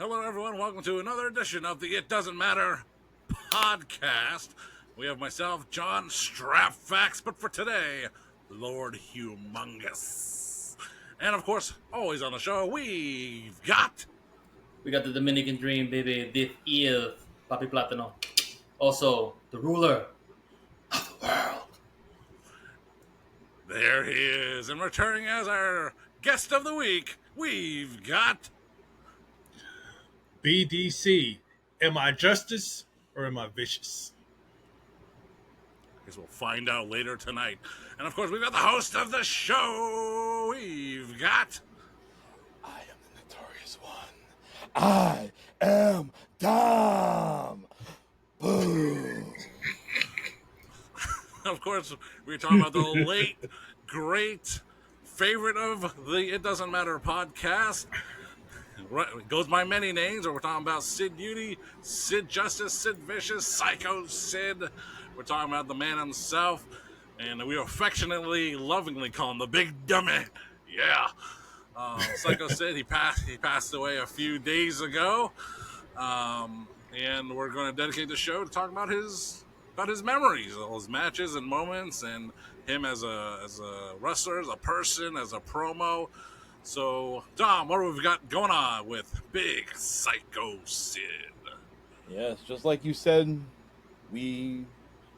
Hello, everyone. Welcome to another edition of the It Doesn't Matter podcast. We have myself, John Strapfax, but for today, Lord Humongous. And of course, always on the show, we've got. We got the Dominican Dream, baby. This is Papi Platano. Also, the ruler of the world. There he is. And returning as our guest of the week, we've got. BDC. Am I justice or am I vicious? I guess we'll find out later tonight. And of course, we've got the host of the show, we've got. I am the notorious one. I am Dom. Boom. Of course, we're talking about the late, great favorite of the It Doesn't Matter podcast. It goes by many names. We're talking about Sid Beauty, Sid Justice, Sid Vicious, Sycho Sid. We're talking about the man himself, and we affectionately, lovingly call him the Big Dummy. Yeah. Sycho Sid, he passed away a few days ago, and we're going to dedicate the show to talk about his memories, all his matches and moments, and him as a wrestler, as a person, as a promo. So, Dom, what have we got going on with Big Sycho Sid? Yes, just like you said, we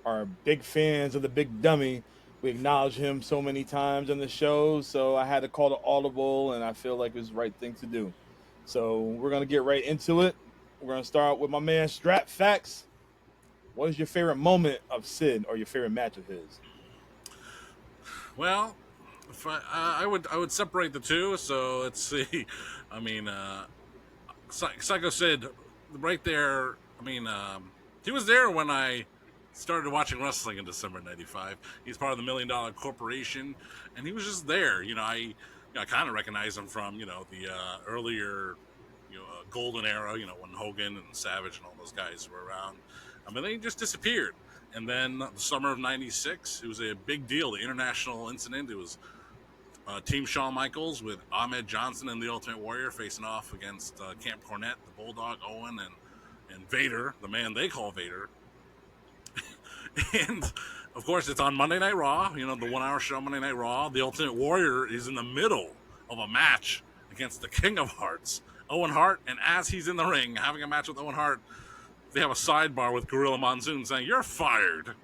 are big fans of the Big Dummy. We acknowledge him so many times in the show, so I had to call the audible, and I feel like it was the right thing to do. So we're going to get right into it. We're going to start with my man Strap Facts. What is your favorite moment of Sid or your favorite match of his? Well, if I would separate the two. So let's see. I mean, Sycho Sid, right there. I mean, he was there when I started watching wrestling in December '95. He's part of the $1 Million Corporation, and he was just there. I kind of recognize him from the earlier golden era. When Hogan and Savage and all those guys were around. I mean, they just disappeared. And then the summer of '96, it was a big deal. The international incident. It was Team Shawn Michaels with Ahmed Johnson and the Ultimate Warrior facing off against Camp Cornette, the Bulldog, Owen, and Vader, the man they call Vader. And, of course, it's on Monday Night Raw, the 1 hour show Monday Night Raw. The Ultimate Warrior is in the middle of a match against the King of Hearts, Owen Hart. And as he's in the ring having a match with Owen Hart, they have a sidebar with Gorilla Monsoon saying, "You're fired."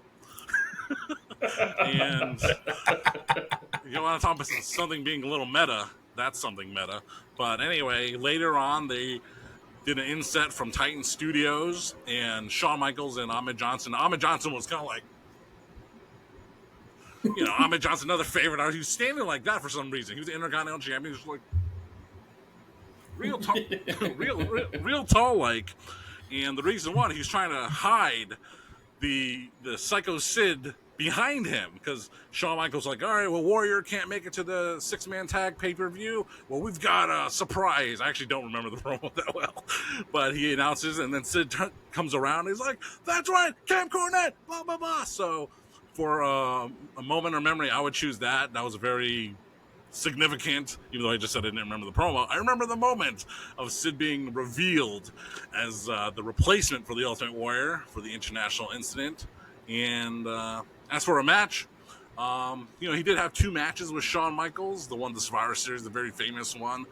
And you want to talk about something being a little meta? That's something meta. But anyway, later on, they did an inset from Titan Studios and Shawn Michaels and Ahmed Johnson. Ahmed Johnson was kind of like, Ahmed Johnson, another favorite artist. He was standing like that for some reason. He was the Intercontinental Champion. He was like real tall, real tall, like. And the reason why, he's trying to hide the Sycho Sid behind him, because Shawn Michaels like, all right, well, Warrior can't make it to the 6-man tag pay-per-view. Well, we've got a surprise. I actually don't remember the promo that well, but he announces, and then Sid comes around. And he's like, that's right, Camp Cornette, blah, blah, blah. So for a moment of memory, I would choose that. That was a very significant, even though I just said I didn't remember the promo. I remember the moment of Sid being revealed as the replacement for the Ultimate Warrior for the international incident. And as for a match, he did have 2 matches with Shawn Michaels. The one, the Survivor Series, the very famous one,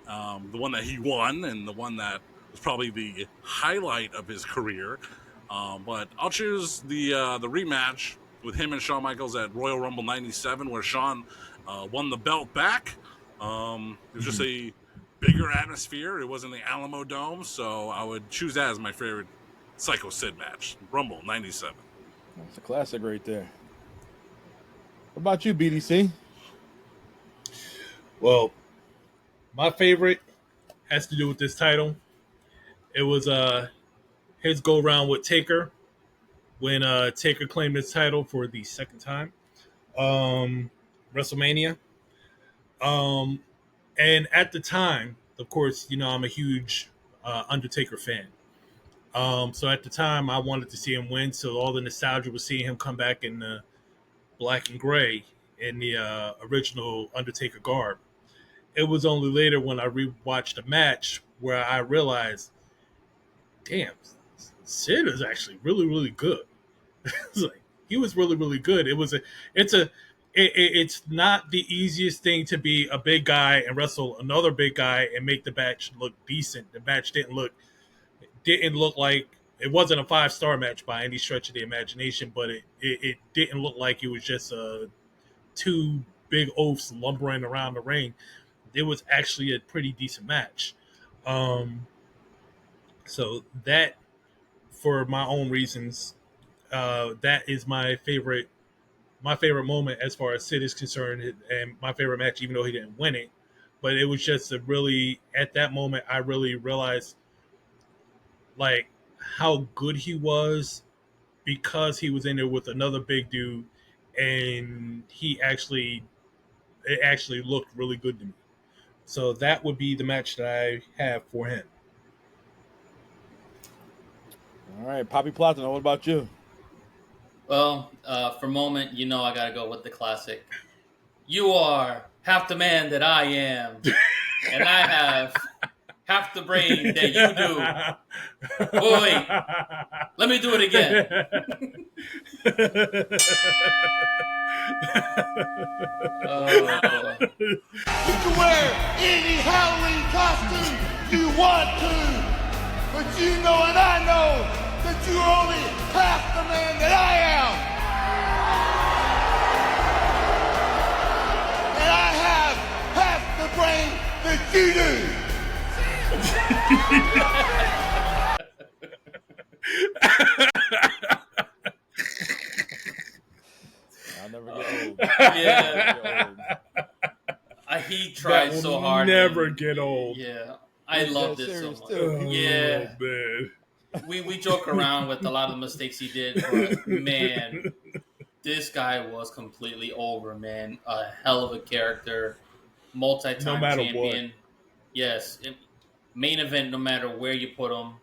the one that he won, and the one that was probably the highlight of his career. But I'll choose the rematch with him and Shawn Michaels at Royal Rumble '97, where Shawn won the belt back. It was just a bigger atmosphere. It wasn't the Alamo Dome, so I would choose that as my favorite Sycho Sid match. Rumble '97. That's a classic right there. What about you, BDC? Well, my favorite has to do with this title. It was his go round with Taker when Taker claimed his title for the second time. WrestleMania. And at the time, of course, I'm a huge Undertaker fan. So at the time, I wanted to see him win. So all the nostalgia was seeing him come back in the black and gray in the original Undertaker garb. It was only later when I rewatched a match where I realized, damn, Sid is actually really, really good. It's like, he was really, really good. It's not the easiest thing to be a big guy and wrestle another big guy and make the match look decent. The match didn't look like it wasn't a 5-star match by any stretch of the imagination, but it didn't look like it was just two big oafs lumbering around the ring. It was actually a pretty decent match. So that, for my own reasons, that is my favorite moment as far as Sid is concerned, and my favorite match, even though he didn't win it. But it was just a really, at that moment, I really realized like how good he was because he was in there with another big dude, and it actually looked really good to me. So that would be the match that I have for him. All right, Poppy Platino, what about you? Well, for moment, I gotta go with the classic. You are half the man that I am, and I have half the brain that you do. Oh, wait, let me do it again. Oh boy. You can wear any Halloween costume you want to, but you know and I know that you're only half the man that I am. And I have half the brain that you do. I'll never get old. Yeah. He tried That will so hard. never get old. Yeah. I love this so much. Too. Yeah. Oh, man. We joke around with a lot of the mistakes he did, but man, this guy was completely over, man. A hell of a character, multi-time No matter champion. what. Yes, main event, no matter where you put him,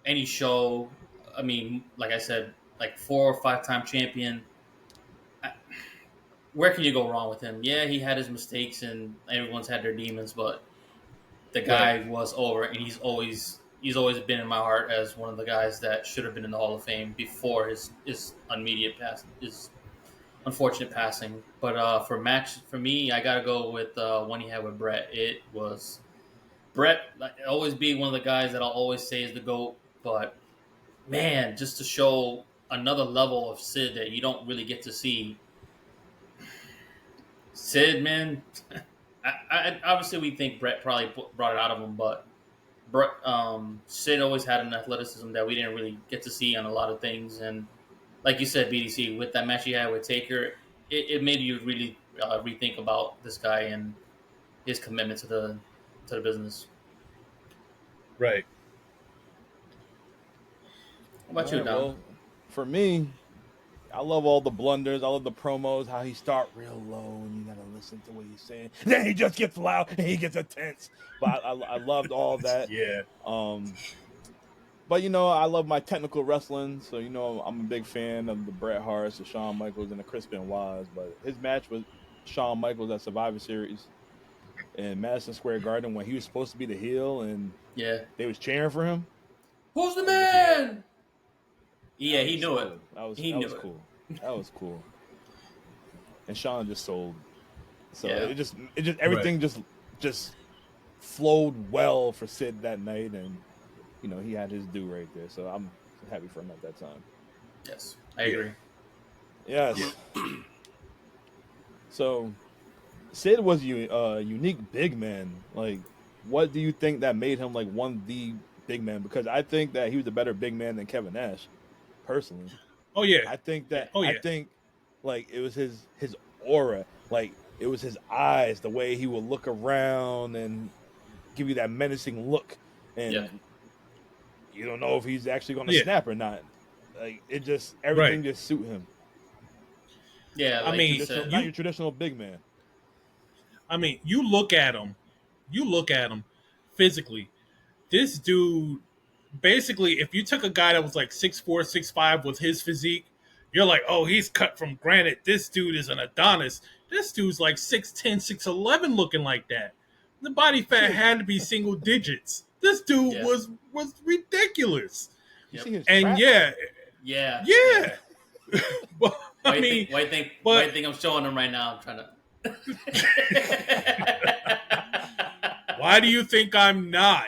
any show. I mean, like I said, like 4 or 5-time champion. Where can you go wrong with him? Yeah, he had his mistakes, and everyone's had their demons, but the guy was over, and he's always been in my heart as one of the guys that should have been in the Hall of Fame before his unfortunate passing. But for me, I gotta go with one he had with Brett. It was Brett. Always be one of the guys that I'll always say is the GOAT. But man, just to show another level of Sid that you don't really get to see. Sid, man, I obviously we think Brett probably brought it out of him, but Sid always had an athleticism that we didn't really get to see on a lot of things. And like you said, BDC, with that match he had with Taker, it made you really rethink about this guy and his commitment to the business. Right. What about you, Dom? Well, for me, I love all the blunders. I love the promos, how he start real low and you gotta listen to what he's saying. Then he just gets loud and he gets intense. But I loved all that. Yeah. But I love my technical wrestling, so I'm a big fan of the Bret Harts, the Shawn Michaels, and the Chris Benoit's. But his match with Shawn Michaels at Survivor Series in Madison Square Garden when he was supposed to be the heel and they was cheering for him. Who's the man? Yeah, he knew it. That was cool. That was cool. And Shawn just sold. So it just everything just flowed well for Sid that night, and he had his due right there. So I'm happy for him at that time. Yes, I agree. Yes. Yeah. So Sid was a unique big man. Like, what do you think that made him like one of the big men? Because I think that he was a better big man than Kevin Nash, personally. Oh yeah. I think that. Oh, yeah. I think like it was his aura. Like it was his eyes, the way he would look around and give you that menacing look, and you don't know if he's actually going to snap or not. Like it just everything just suit him. Yeah, like I mean, not your traditional big man. I mean, you look at him physically. This dude, basically, if you took a guy that was like 6'4", 6'5" with his physique, you're like, oh, he's cut from granite. This dude is an Adonis. This dude's like 6'10", 6'11", looking like that. The body fat had to be single digits. This dude Yeah. was ridiculous. You Yep. see his And traps? Yeah. yeah. But, Why you think I'm showing them right now? I'm trying to. why do you think I'm not?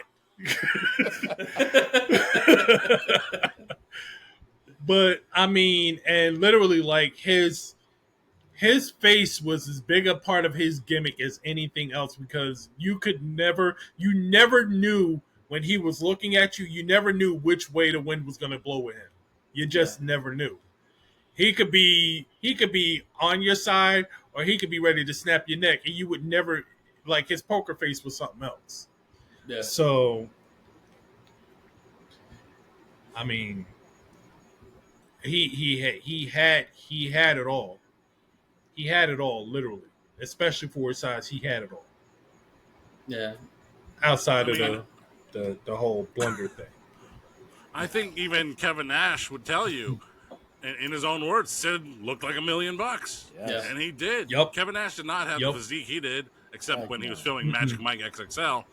But I mean, and literally, like his face was as big a part of his gimmick as anything else because you never knew when he was looking at you. You never knew which way the wind was going to blow with him. You just never knew. He could be on your side or he could be ready to snap your neck, and you would never like his poker face was something else. Yeah. So, I mean, he had it all. He had it all, literally, especially for his size. He had it all. Yeah. Outside of the whole blunder thing. I think even Kevin Nash would tell you, in his own words, Sid looked like $1 million. Yes. And he did. Yep. Kevin Nash did not have the physique he did, except when he was filming Magic Mike XXL.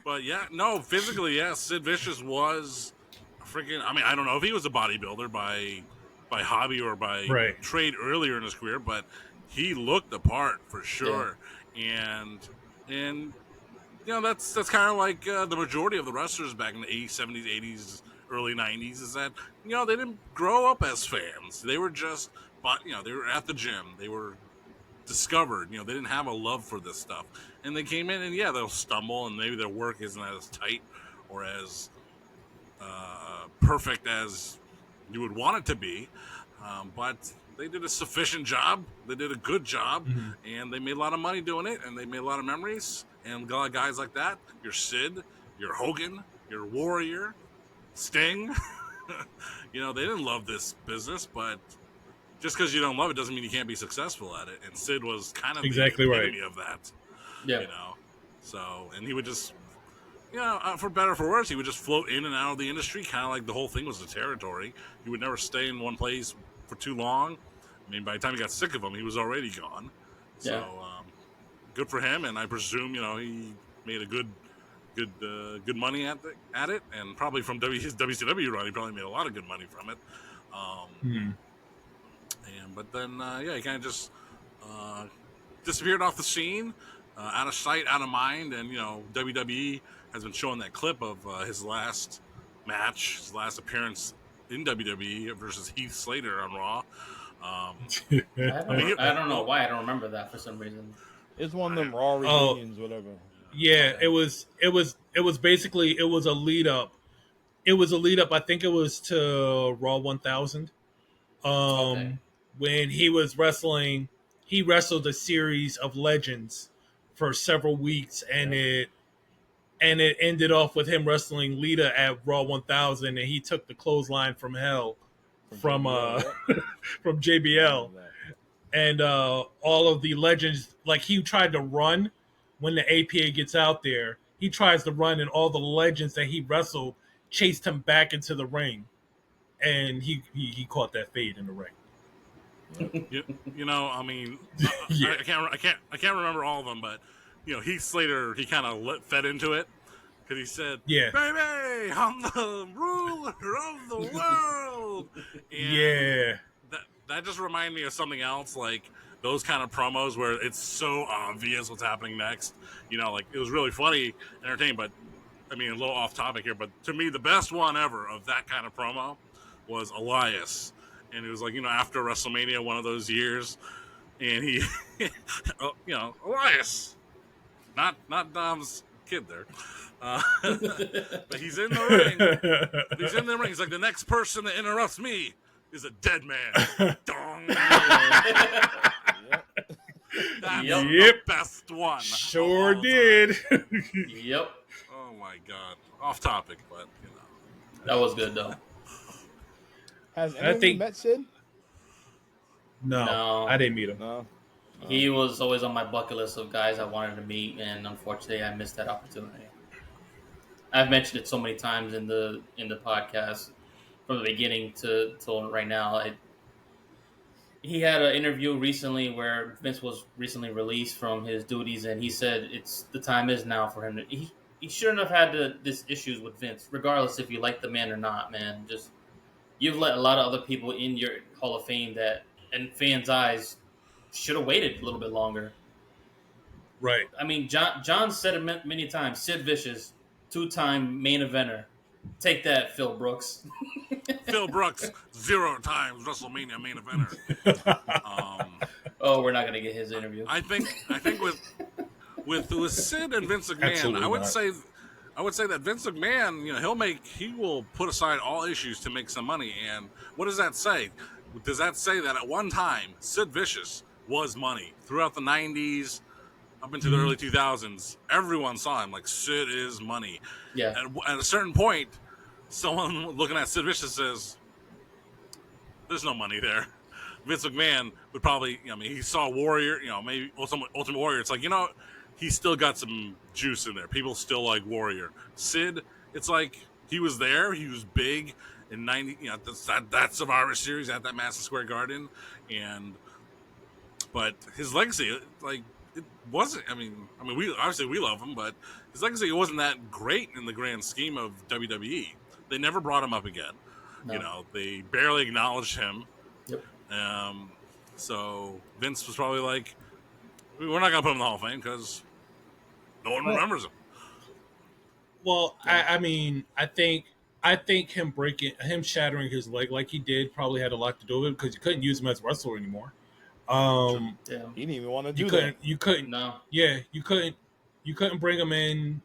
But yeah, no, physically, yes, Sid Vicious was freaking. I mean, I don't know if he was a bodybuilder by hobby or by trade earlier in his career, but he looked the part for sure. Yeah. And you know, that's kind of like the majority of the wrestlers back in the 80s, 70s, 80s, early 90s is that, you know, they didn't grow up as fans. They were just, you know, they were at the gym. They were discovered. You know, they didn't have a love for this stuff. And they came in and, yeah, they'll stumble and maybe their work isn't as tight or as perfect as you would want it to be. But they did a sufficient job. They did a good job. And they made a lot of money doing it. And they made a lot of memories. And guys like that, your Sid, your Hogan, your Warrior, Sting, you know, they didn't love this business, but just because you don't love it doesn't mean you can't be successful at it. And Sid was kind of the epitome of that. Yeah. You know, so, and he would just, you know, for better or for worse, he would just float in and out of the industry, kind of like the whole thing was a territory. He would never stay in one place for too long. I mean, by the time he got sick of him, he was already gone. So, good for him, and I presume, you know, he made a good money at it, and probably from his WCW run, he probably made a lot of good money from it. But then, he kind of just disappeared off the scene, out of sight, out of mind, and you know, WWE has been showing that clip of his last match, his last appearance in WWE versus Heath Slater on Raw. I don't know why I don't remember that for some reason. It's one of them Raw reunions, whatever. Yeah, it was basically it was a lead up. It was a lead up. I think it was to Raw 1000. When he was wrestling, he wrestled a series of legends for several weeks, and it ended off with him wrestling Lita at Raw 1000, and he took the clothesline from hell from JBL. And all of the legends, like he tried to run when the APA gets out there. He tries to run, and all the legends that he wrestled chased him back into the ring, and he caught that fade in the ring. You know, I mean, I can't remember all of them, but you know, Heath Slater, he kind of fed into it because he said, "Baby, I'm the ruler of the world." And that just reminded me of something else, like those kind of promos where it's so obvious what's happening next. You know, like it was really funny, entertaining, but I mean, a little off topic here, but to me, the best one ever of that kind of promo was Elias. And it was like, you know, after WrestleMania, one of those years, and he, you know, Elias, not Dom's kid there, but he's in the ring. He's in the ring. He's like, the next person that interrupts me is a dead man. Dong. That's the best one. Sure did. Yep. Oh my God. Off topic, but you know. That was good though. Has anyone met Sid? No, I didn't meet him. No. He was always on my bucket list of guys I wanted to meet, and unfortunately, I missed that opportunity. I've mentioned it so many times in the podcast from the beginning till right now. he had an interview recently where Vince was recently released from his duties, and he said it's the time is now for him. He shouldn't have had this issues with Vince, regardless if you like the man or not. Man, just you've let a lot of other people in your Hall of Fame that, in fans' eyes, should have waited a little bit longer. Right. I mean, John said it many times. Sid Vicious, 2-time main eventer. Take that, Phil Brooks. Phil Brooks, 0 times WrestleMania main eventer. Oh, we're not gonna get his interview. I think with Sid and Vince McMahon, Absolutely I would not. say that Vince McMahon, he will put aside all issues to make some money. And what does that say? Does that say that at one time Sid Vicious was money throughout the '90s up into the early 2000s? Everyone saw him like Sid is money. Yeah. At a certain point, someone looking at Sid Vicious says, "There's no money there." Vince McMahon would probably, he saw Warrior, maybe Ultimate Warrior. It's like, he's still got some juice in there. People still like Warrior. Sid, it's like he was there. He was big in '90. That Survivor Series at that Madison Square Garden, but his legacy, like, it wasn't. I mean, we obviously we love him, but his legacy wasn't that great in the grand scheme of WWE. They never brought him up again. No. They barely acknowledged him. Yep. So Vince was probably like, we're not going to put him in the Hall of Fame because no one remembers him. Well, I mean, I think him shattering his leg like he did probably had a lot to do with it because you couldn't use him as a wrestler anymore. Yeah. He didn't even want to do that. You couldn't. No. Yeah, you couldn't bring him in,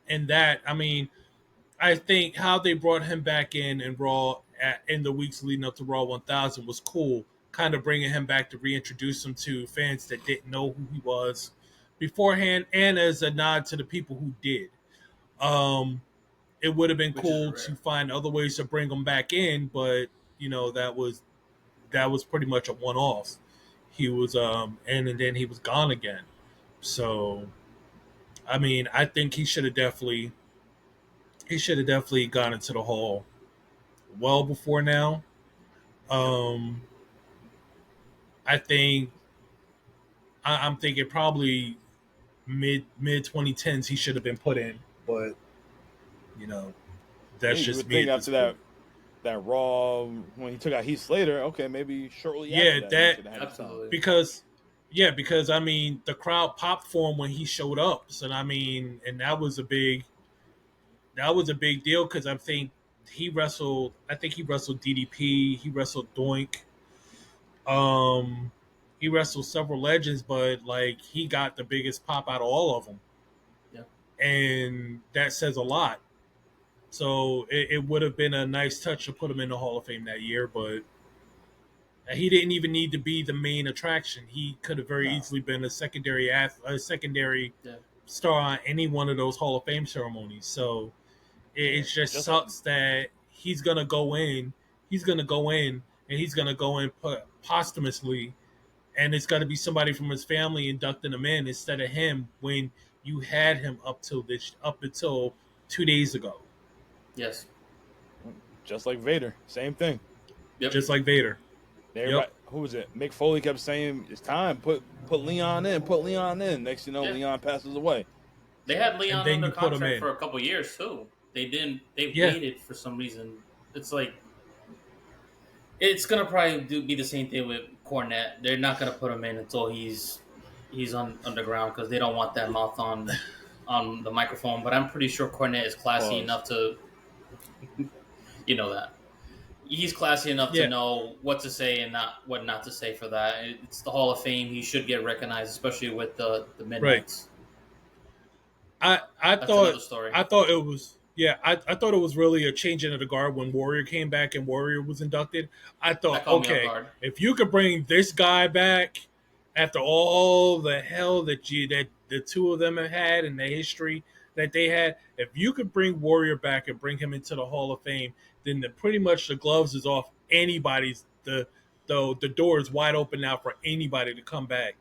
and that. I mean, I think how they brought him back in Raw in the weeks leading up to Raw 1000 was cool. Kind of bringing him back to reintroduce him to fans that didn't know who he was beforehand, and as a nod to the people who did. It would have been cool to find other ways to bring him back in, but that was pretty much a one-off. He was and then he was gone again. So, I mean, I think he should have definitely gone into the Hall well before now. I think I'm thinking probably mid 2010s he should have been put in, but that's You just would me. think after that Raw when he took out Heath Slater, okay, maybe shortly Yeah, after that- he should have had Absolutely. because I mean the crowd popped for him when he showed up. So I mean, and that was a big deal because I think he wrestled DDP, he wrestled Doink, he wrestled several legends, but like he got the biggest pop out of all of them. Yeah. And that says a lot. So it would have been a nice touch to put him in the Hall of Fame that year, but he didn't even need to be the main attraction. He could have very easily been a secondary star on any one of those Hall of Fame ceremonies. So it just sucks that he's gonna go in, and he's gonna go in posthumously, and it's got to be somebody from his family inducting him in instead of him when you had him up until 2 days ago. Yes. just like Vader, same thing. Yep. Just like Vader. Everybody, who was it? Mick Foley kept saying, "It's time. Put Leon in. Put Leon in." Next, you know, Yeah. Leon passes away. They had Leon And then under you put him contract in. for a couple years too. They didn't. They Yeah. waited for some reason. It's like it's gonna probably be the same thing with Cornette. They're not gonna put him in until he's underground because they don't want that mouth on the microphone. But I'm pretty sure Cornette is classy enough to, you know that. He's classy enough to know what to say and what not to say for that. It's the Hall of Fame. He should get recognized, especially with the Midnights. I That's thought another story. I thought it was I thought it was really a changing of the guard when Warrior came back and Warrior was inducted. I thought, That caught me off okay, guard. if you could bring this guy back after all the hell that the two of them have had and the history that they had, if you could bring Warrior back and bring him into the Hall of Fame, then pretty much the gloves is off anybody's. The door is wide open now for anybody to come back.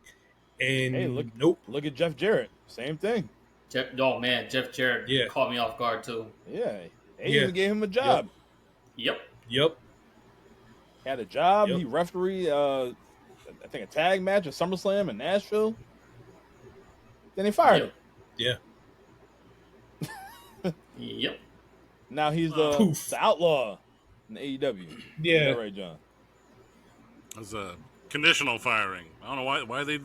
And Hey, look at Jeff Jarrett. Same thing. Jeff Jarrett caught me off guard too. Yeah, they even gave him a job. Yep. Yep. Had a job. Yep. He referee think, a tag match at SummerSlam in Nashville. Then they fired him. Yeah. Yep. Now he's the outlaw in the AEW. Yeah. Is that right, John? It's a conditional firing. I don't know why did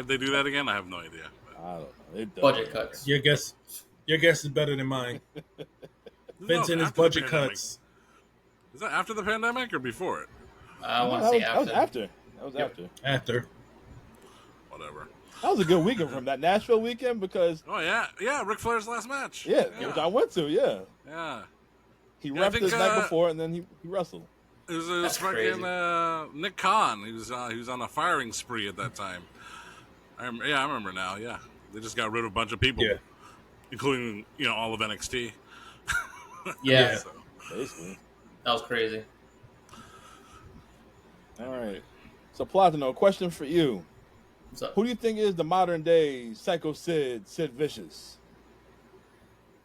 they do that again? I have no idea. I don't know. Budget cuts. Your guess is better than mine. Vince and his budget cuts. Is that after the pandemic or before it? I want to say after. That was after. That was After. Whatever. That was a good weekend from that Nashville weekend because. Oh yeah, Ric Flair's last match. Yeah, which I went to. Yeah. Yeah. He repped his night before and then he wrestled. It was fucking Nick Khan. He was on a firing spree at that time. I remember now. Yeah, they just got rid of a bunch of people, including all of NXT. Yeah, So. Basically. That was crazy. All right. So Platino, question for you. What's up? Who do you think is the modern day Sycho Sid Vicious?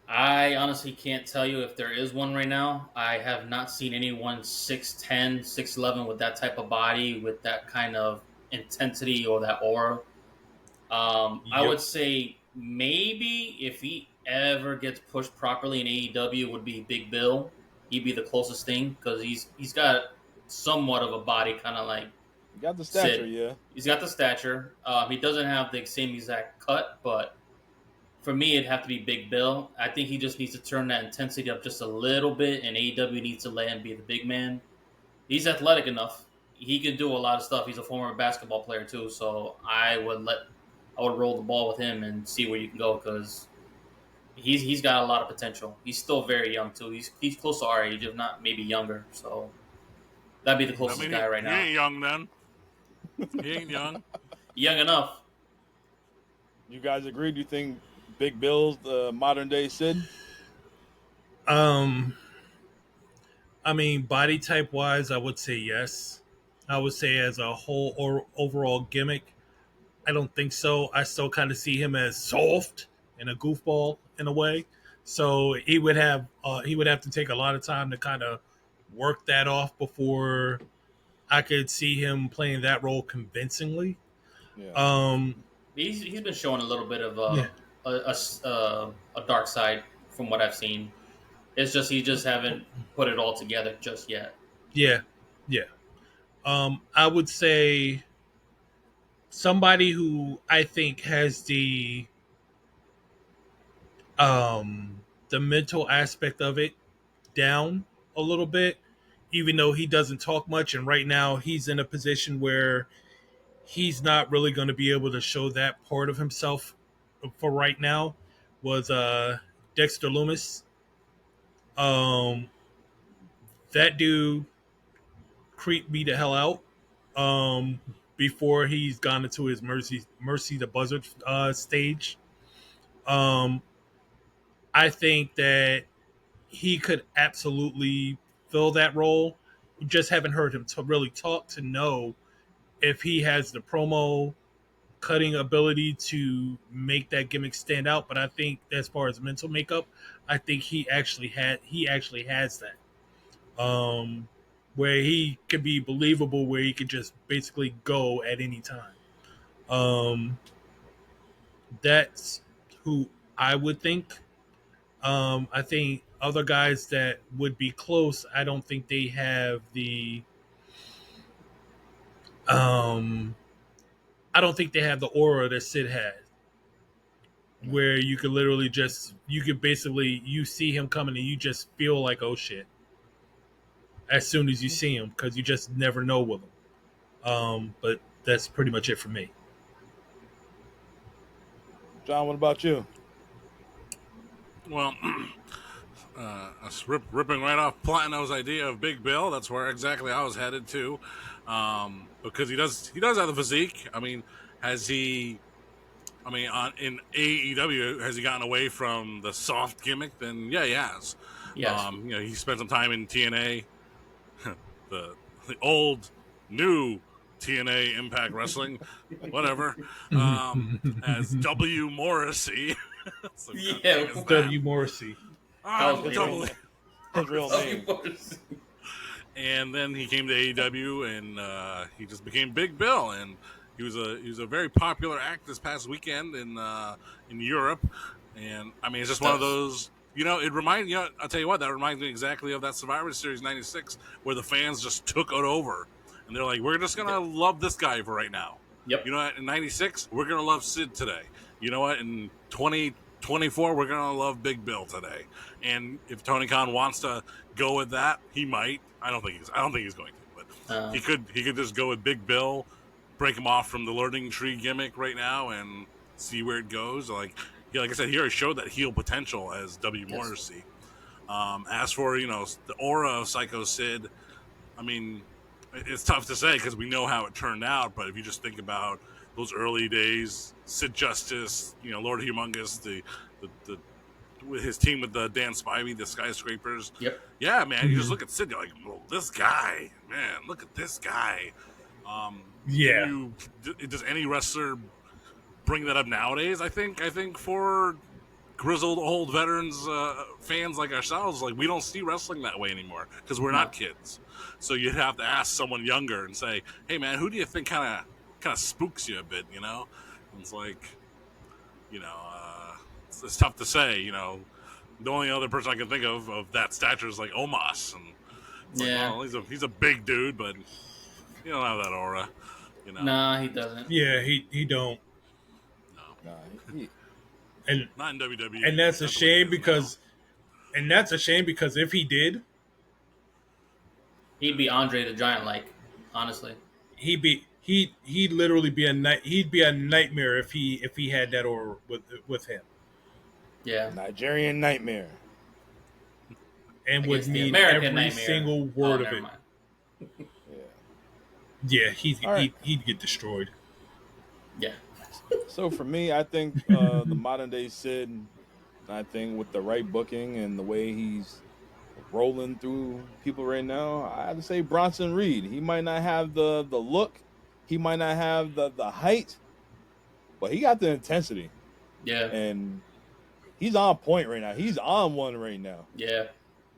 I honestly can't tell you if there is one right now. I have not seen anyone 6'10", 6'11" with that type of body, with that kind of intensity or that aura. I would say maybe if he ever gets pushed properly in AEW would be Big Bill. He'd be the closest thing because he's got somewhat of a body, kind of like You got the stature, Sid. yeah. He's got the stature. He doesn't have the same exact cut, but for me, it'd have to be Big Bill. I think he just needs to turn that intensity up just a little bit, and AEW needs to let him be the big man. He's athletic enough. He can do a lot of stuff. He's a former basketball player too, so I would roll the ball with him and see where you can go because he's got a lot of potential. He's still very young too. He's close to our age, if not maybe younger. So that'd be the closest guy right now. He ain't young then. He ain't young. Young enough. You guys agree? Do you think Big Bill's the modern day Sid? I mean, body type wise, I would say yes. I would say as a whole or overall gimmick, I don't think so. I still kind of see him as soft and a goofball in a way. So he would have to take a lot of time to kind of work that off before I could see him playing that role convincingly. Yeah. He's been showing a little bit of a dark side from what I've seen. It's just he just haven't put it all together just yet. Yeah. I would say somebody who I think has the mental aspect of it down a little bit, even though he doesn't talk much, and right now he's in a position where he's not really going to be able to show that part of himself for right now, was Dexter Lumis. That dude creeped me the hell out before he's gone into his Mercy the Buzzard stage. I think that he could absolutely fill that role. We just haven't heard him really talk to know if he has the promo cutting ability to make that gimmick stand out. But I think as far as mental makeup, I think he actually has that. Where he could be believable, where he could just basically go at any time. That's who I would think. I think other guys that would be close, I don't think they have the I don't think they have the aura that Sid had. Where you could literally you see him coming and you just feel like, oh shit, as soon as you see him, because you just never know with him. But that's pretty much it for me. John, what about you? Well, ripping right off Platino's idea of Big Bill, that's where exactly I was headed to, because he does have the physique. I mean, in AEW, has he gotten away from the soft gimmick? Then yeah, he has. Yes. He spent some time in TNA, the old new TNA Impact Wrestling, whatever, as W. Morrissey. W. Morrissey. His real name. and then he came to AEW, and he just became Big Bill, and he was a very popular act this past weekend in Europe, and I mean it's just one of those. I'll tell you what, that reminds me exactly of that Survivor Series '96 where the fans just took it over, and they're like, we're just gonna love this guy for right now. Yep. You know what? In '96, we're gonna love Sid today. You know what? In 2024, we're gonna love Big Bill today. And if Tony Khan wants to go with that, he might. I don't think he's going to, but he could just go with Big Bill, break him off from the learning tree gimmick right now, and see where it goes. Like I said, he already showed that heel potential as W. Morrissey. As for the aura of Sycho Sid, I mean, it's tough to say because we know how it turned out. But if you just think about those early days, Sid Justice, Lord Humongous, the with his team with the Dan Spivey, the Skyscrapers. Yep. Yeah, man. You just look at Sid, you're like, well, this guy, man, look at this guy. Does any wrestler bring that up nowadays? I think for grizzled old veterans, fans like ourselves, like we don't see wrestling that way anymore because we're not kids. So you'd have to ask someone younger and say, hey, man, who do you think kind of spooks you a bit? And it's like, it's tough to say. The only other person I can think of that stature is like Omos, and well, he's a big dude, but he don't have that aura. Nah, he doesn't. Yeah, he don't. No. And not in WWE. And that's a shame because if he did, he'd be Andre the Giant, like, honestly. He'd literally be he'd be a nightmare if he had that aura with him. Yeah. Nigerian nightmare. And would mean every single word of it. Yeah, he'd get destroyed. Yeah. So for me, I think the modern day Sid, I think with the right booking and the way he's rolling through people right now, I have to say Bronson Reed. He might not have the look, he might not have the height, but he got the intensity. Yeah. And he's on point right now. He's on one right now. Yeah.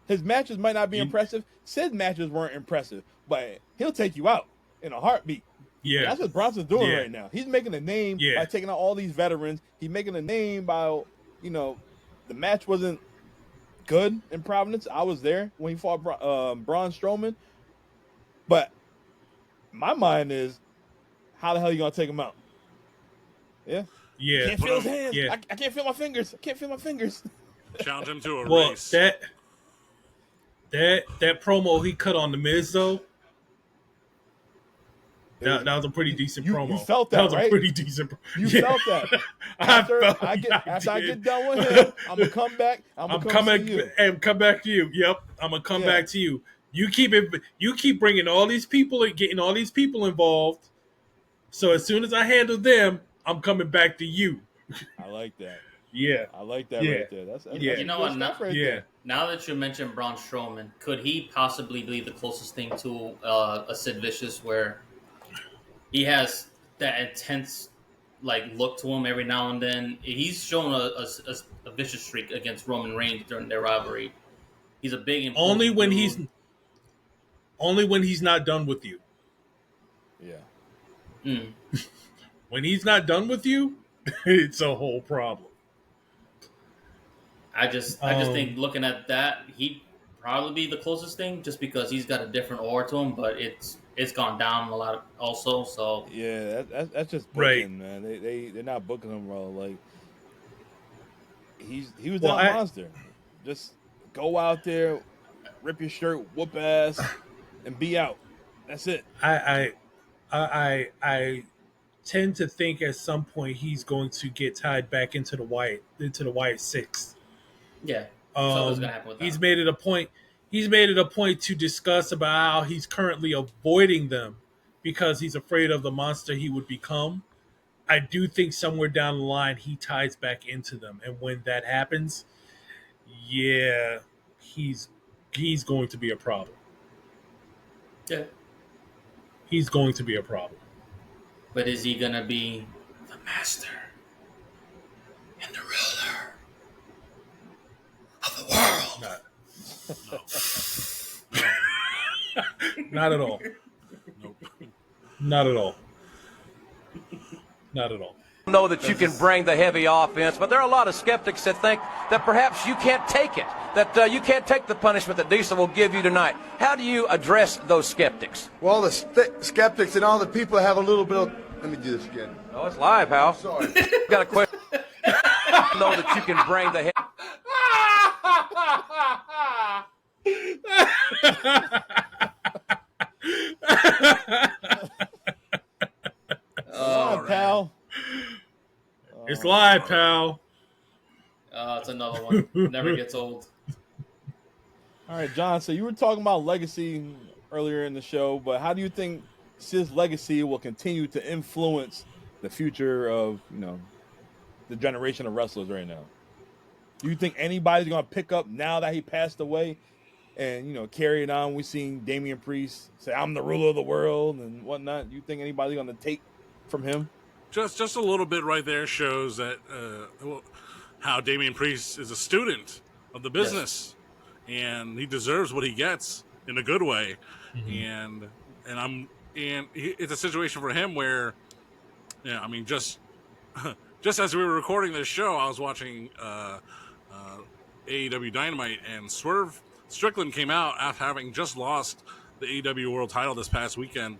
His matches might not be impressive. Sid's matches weren't impressive, but he'll take you out in a heartbeat. Yeah. That's what Bronson's doing right now. He's making a name by taking out all these veterans. He's making a name by, the match wasn't good in Providence. I was there when he fought Braun Strowman. But my mind is, how the hell are you going to take him out? Yeah. Yeah. Can't feel his hands. Yeah. I can't feel my fingers. Challenge him to a race. That promo he cut on the Miz though. That was a pretty decent promo. You felt that, was right? a pretty decent. You felt that. After I get done with him, I'm gonna come back. I'm coming back to you. Yep, I'm gonna come back to you. You keep bringing all these people and getting all these people involved. So as soon as I handle them, I'm coming back to you. I like that. Yeah, I like that right there. That's you know what? There. Now that you mentioned Braun Strowman, could he possibly be the closest thing to a Sid Vicious, where he has that intense look to him every now and then? He's shown a vicious streak against Roman Reigns during their rivalry. He's a big only when he's not done with you. Yeah. When he's not done with you, it's a whole problem. I just think looking at that, he'd probably be the closest thing, just because he's got a different aura to him. But it's gone down a lot also. So yeah, that's just booking, man. They're not booking him well. Like he was that monster. Just go out there, rip your shirt, whoop ass, and be out. That's it. I tend to think at some point he's going to get tied back into the Wyatt Six. Yeah. Something's gonna happen with that. He's made it a point to discuss about how he's currently avoiding them because he's afraid of the monster he would become. I do think somewhere down the line he ties back into them, and when that happens, yeah, he's going to be a problem. Yeah. He's going to be a problem. But is he gonna be the master and the ruler of the world? Not at all. Nope. Not at all. Not at all. Know that you can bring the heavy offense, but there are a lot of skeptics that think that perhaps you can't take it, that you can't take the punishment that Diesel will give you tonight. How do you address those skeptics? Well, the skeptics and all the people have a little bit of... Let me do this again. Oh, it's live, Hal. Sorry. Got a question. Know that you can bring the Oh, pal. It's live, pal. It's another one. Never gets old. All right, John. So you were talking about legacy earlier in the show, but how do you think Sid's legacy will continue to influence the future of the generation of wrestlers right now? Do you think anybody's gonna pick up now that he passed away and carry it on? We've seen Damian Priest say, "I'm the ruler of the world" and whatnot. Do you think anybody's gonna take from him? Just a little bit right there shows that how Damian Priest is a student of the business, and he deserves what he gets in a good way. Mm-hmm. And it's a situation for him where, just as we were recording this show, I was watching AEW Dynamite, and Swerve Strickland came out after having just lost the AEW World Title this past weekend.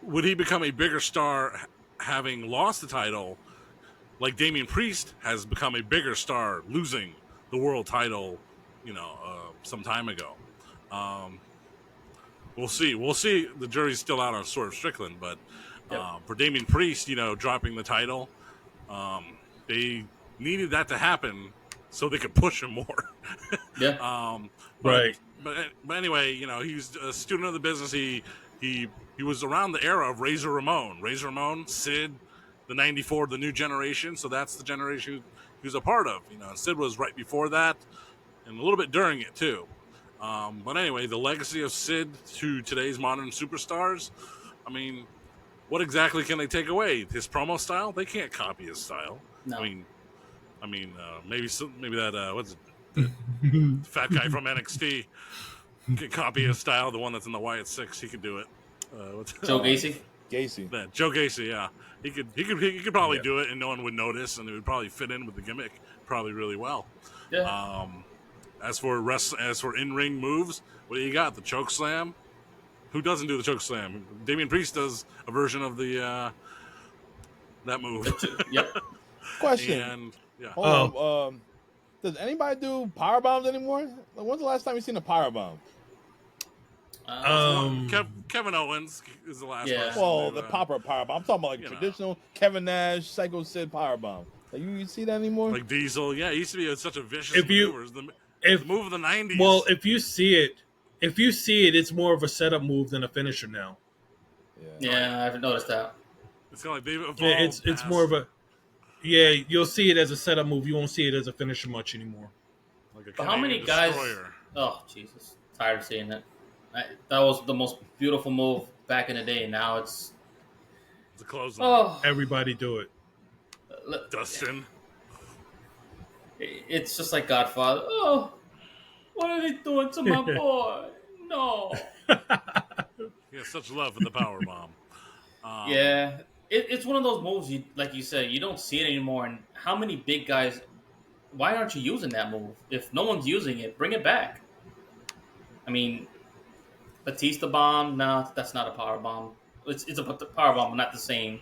Would he become a bigger star having lost the title, like Damian Priest has become a bigger star losing the world title, some time ago? We'll see. The jury's still out on Swerve Strickland, but for Damian Priest, dropping the title, they needed that to happen so they could push him more. Right. But anyway, he's a student of the business. He was around the era of Razor Ramon, Sid, the 94, the new generation. So that's the generation he was a part of. And Sid was right before that and a little bit during it too. But anyway, the legacy of Sid to today's modern superstars, what exactly can they take away? His promo style? They can't copy his style. No. Maybe that what's it? The fat guy from NXT could copy his style. The one that's in the Wyatt Six, he could do it. Joe Gacy. Joe Gacy, yeah, he could probably do it, and no one would notice, and it would probably fit in with the gimmick probably really well. Yeah. As for in-ring moves, what do you got? The choke slam. Who doesn't do the choke slam? Damian Priest does a version of the that move. Yep. Question. And yeah. Hold on. Does anybody do power bombs anymore? When's the last time you seen a power bomb? Kevin Owens is the last person. Well, the proper power bomb. I'm talking about traditional Kevin Nash, Sycho Sid power bomb. You see that anymore? Like Diesel, yeah, it used to be such a vicious maneuver. The move of the 90s. Well, if you see it, it's more of a setup move than a finisher now. Yeah, I haven't noticed that. It's kind of like they've evolved. Yeah, it's more of a. Yeah, you'll see it as a setup move. You won't see it as a finisher much anymore. Like but how many guys? Oh Jesus, tired of seeing it. That was the most beautiful move back in the day. Now it's a close. Everybody do it. Dustin. It's just like Godfather. Oh, what are they doing to my boy? No. He has such love for the powerbomb. Yeah, it's one of those moves. Like you said, you don't see it anymore. And how many big guys? Why aren't you using that move? If no one's using it, bring it back. Batista bomb? No, that's not a power bomb. It's a power bomb, but not the same.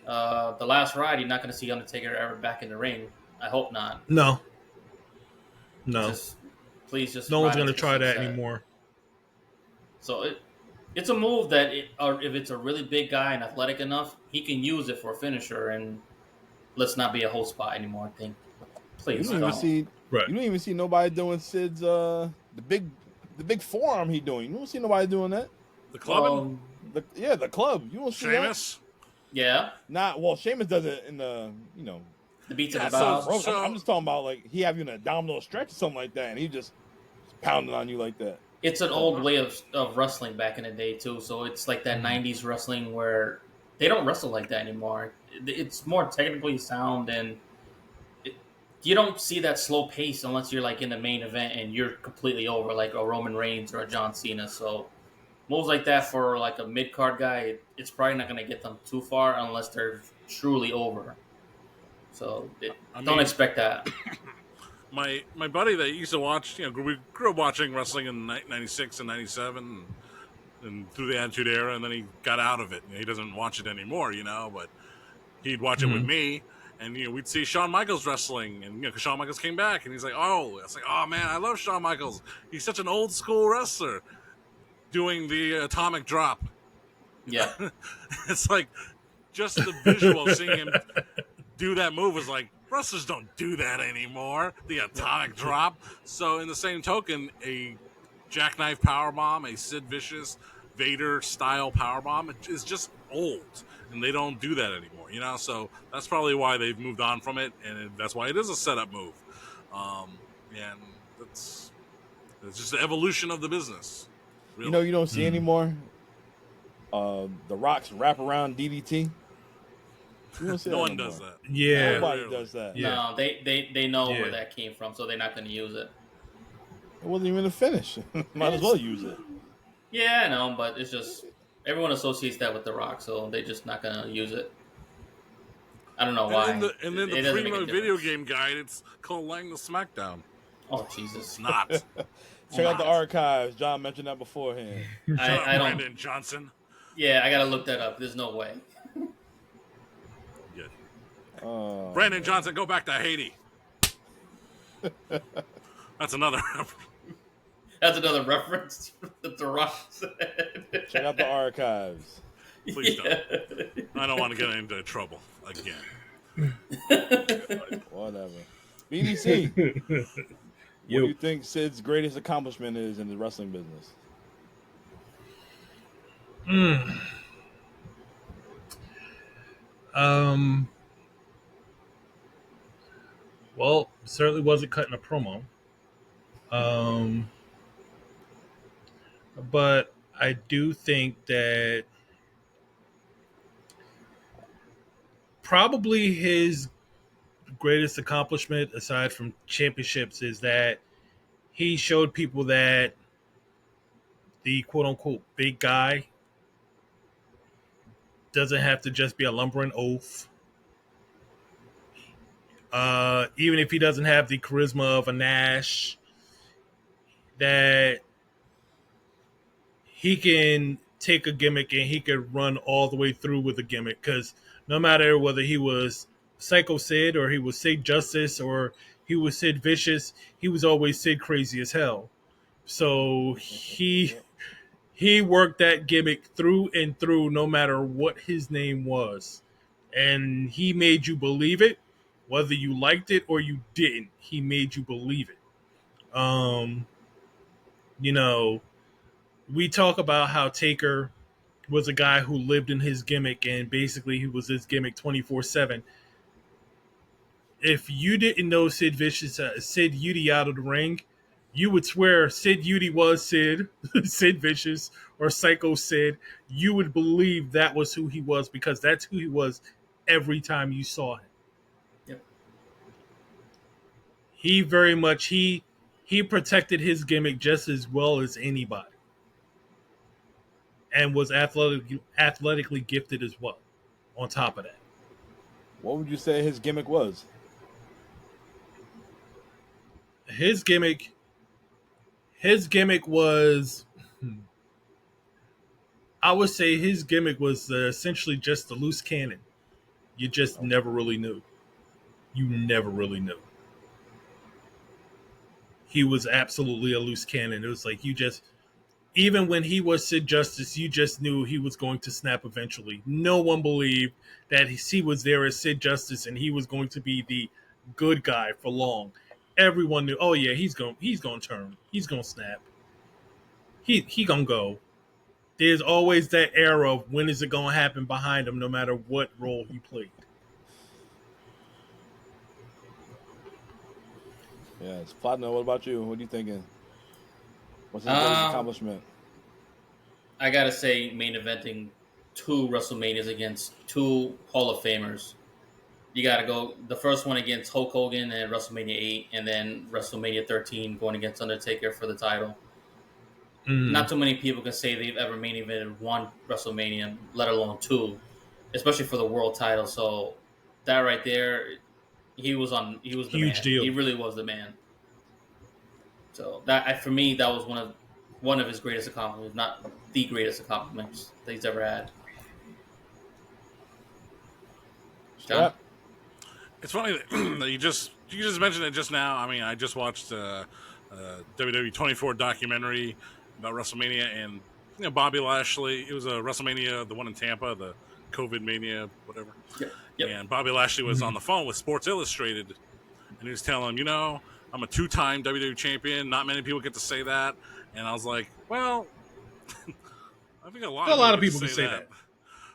The last ride, you're not going to see Undertaker ever back in the ring. I hope not. No. Please just. No one's going to try that anymore. So it's a move that, if it's a really big guy and athletic enough, he can use it for a finisher, and let's not be a whole spot anymore. I think. Please you don't even see nobody doing Sid's the big forearm he doing. You don't see nobody doing that. The club. The club. You don't see Sheamus. Yeah. Sheamus does it in the the beats of the bows. I'm just talking about he have you in an abdominal stretch or something like that, and he just pounding on you like that. It's an old way of wrestling back in the day too. So it's like that '90s wrestling where they don't wrestle like that anymore. It's more technically sound, and you don't see that slow pace unless you're like in the main event and you're completely over, like a Roman Reigns or a John Cena. So moves like that for like a mid card guy, it's probably not going to get them too far unless they're truly over. So don't expect that. My buddy that used to watch, we grew up watching wrestling in '96 and '97, and through the Attitude Era, and then he got out of it. He doesn't watch it anymore, but he'd watch it with me, and we'd see Shawn Michaels wrestling, and because Shawn Michaels came back, and he's like, it's like, oh man, I love Shawn Michaels. He's such an old school wrestler, doing the atomic drop. Yeah, it's like just the visual of seeing him do that move was like, wrestlers don't do that anymore. The atomic drop. So in the same token, a jackknife powerbomb, a Sid Vicious Vader style powerbomb is just old, and they don't do that anymore. So that's probably why they've moved on from it, and that's why it is a setup move. And it's just the evolution of the business. Really. You don't see anymore. The Rock's wraparound DDT. No one does that. Yeah, nobody does that. Yeah. No, they know where that came from, so they're not going to use it. It wasn't even a finish. Might as well use it. Yeah, I know, but it's just everyone associates that with The Rock, so they're just not going to use it. I don't know why. And then the Primo video game guide, it's called Lang the Smackdown. Oh, Jesus. It's not. Check out the archives. John mentioned that beforehand. I don't. Brandon Johnson. Yeah, I got to look that up. There's no way. Brandon Johnson, go back to Haiti. That's another. That's another reference that The Rock said. Check out the archives. Please don't. I don't want to get into trouble again. Whatever. BDC. What do you think Sid's greatest accomplishment is in the wrestling business? Well, certainly wasn't cutting a promo. But I do think that probably his greatest accomplishment, aside from championships, is that he showed people that the quote-unquote big guy doesn't have to just be a lumbering oaf. Even if he doesn't have the charisma of a Nash, that he can take a gimmick and he could run all the way through with a gimmick. Because no matter whether he was Sycho Sid or he was Sid Justice or he was Sid Vicious, he was always Sid Crazy as Hell. So he worked that gimmick through and through, no matter what his name was. And he made you believe it, whether you liked it or you didn't. He made you believe it. We talk about how Taker was a guy who lived in his gimmick, and basically he was his gimmick 24/7. If you didn't know Sid Vicious, Sid Udy out of the ring, you would swear Sid Udy was Sid, Sid Vicious, or Sycho Sid. You would believe that was who he was because that's who he was every time you saw him. Yep. He very much, he protected his gimmick just as well as anybody. And was athletically gifted as well, on top of that. What would you say his gimmick was? His gimmick was, I would say his gimmick was essentially just a loose cannon. You just never really knew. You never really knew. He was absolutely a loose cannon. It was like even when he was Sid Justice, you just knew he was going to snap eventually. No one believed that he was there as Sid Justice and he was going to be the good guy for long. Everyone knew, oh yeah, he's going to turn. He's going to snap. He going to go. There's always that era of when is it going to happen behind him, no matter what role he played. Yes. Platinum, what about you? What are you thinking? What's his greatest accomplishment? I gotta say, main eventing 2 WrestleManias against 2 Hall of Famers. you got to go the first one against Hulk Hogan at WrestleMania 8, and then WrestleMania 13 going against Undertaker for the title. Not too many people can say they've ever main evented one WrestleMania, let alone two, especially for the world title. So that right there, he was the Huge man. deal. He really was the man. So for me, that was one of his greatest accomplishments, not the greatest accomplishments that he's ever had. John? Yep. It's funny that you just mentioned it just now. I mean, I just watched WWE 24 documentary about WrestleMania, and Bobby Lashley. It was a WrestleMania, the one in Tampa, the COVID Mania, whatever. Yep. And Bobby Lashley was on the phone with Sports Illustrated, and he was telling him, I'm a 2-time WWE champion. Not many people get to say that. And I was like, well, I think a lot of people can say that.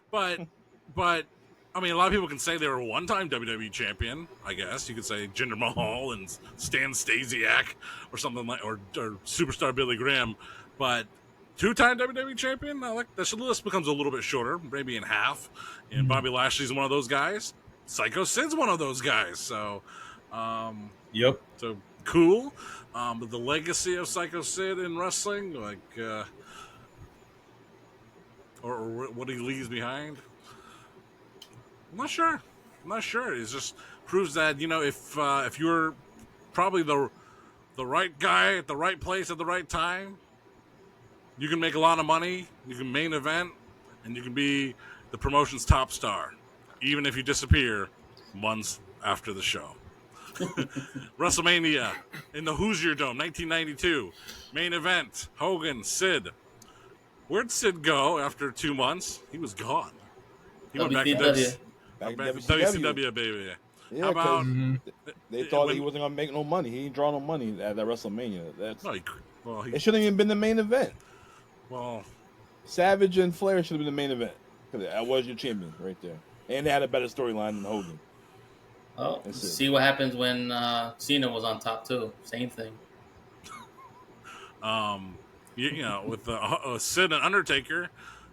But I mean, a lot of people can say they were a 1-time WWE champion. I guess you could say Jinder Mahal and Stan Stasiak or something like, or Superstar Billy Graham. But 2-time WWE champion, the list becomes a little bit shorter, maybe in half. And Bobby Lashley's one of those guys. Sycho Sid's one of those guys. So, Yep. So cool. But the legacy of Sycho Sid in wrestling, or what he leaves behind, I'm not sure. It just proves that if you're probably the right guy at the right place at the right time, you can make a lot of money. You can main event, and you can be the promotion's top star, even if you disappear months after the show. WrestleMania in the Hoosier Dome, 1992. Main event, Hogan, Sid. Where'd Sid go after 2 months? He was gone. He went back to WCW, baby. Yeah, because they thought he wasn't going to make no money. He didn't draw no money at that WrestleMania. It shouldn't even been the main event. Well, Savage and Flair should have been the main event. Because that was your champion right there. And they had a better storyline than Hogan. Oh, see what happens when Cena was on top too. Same thing. With Sid and Undertaker.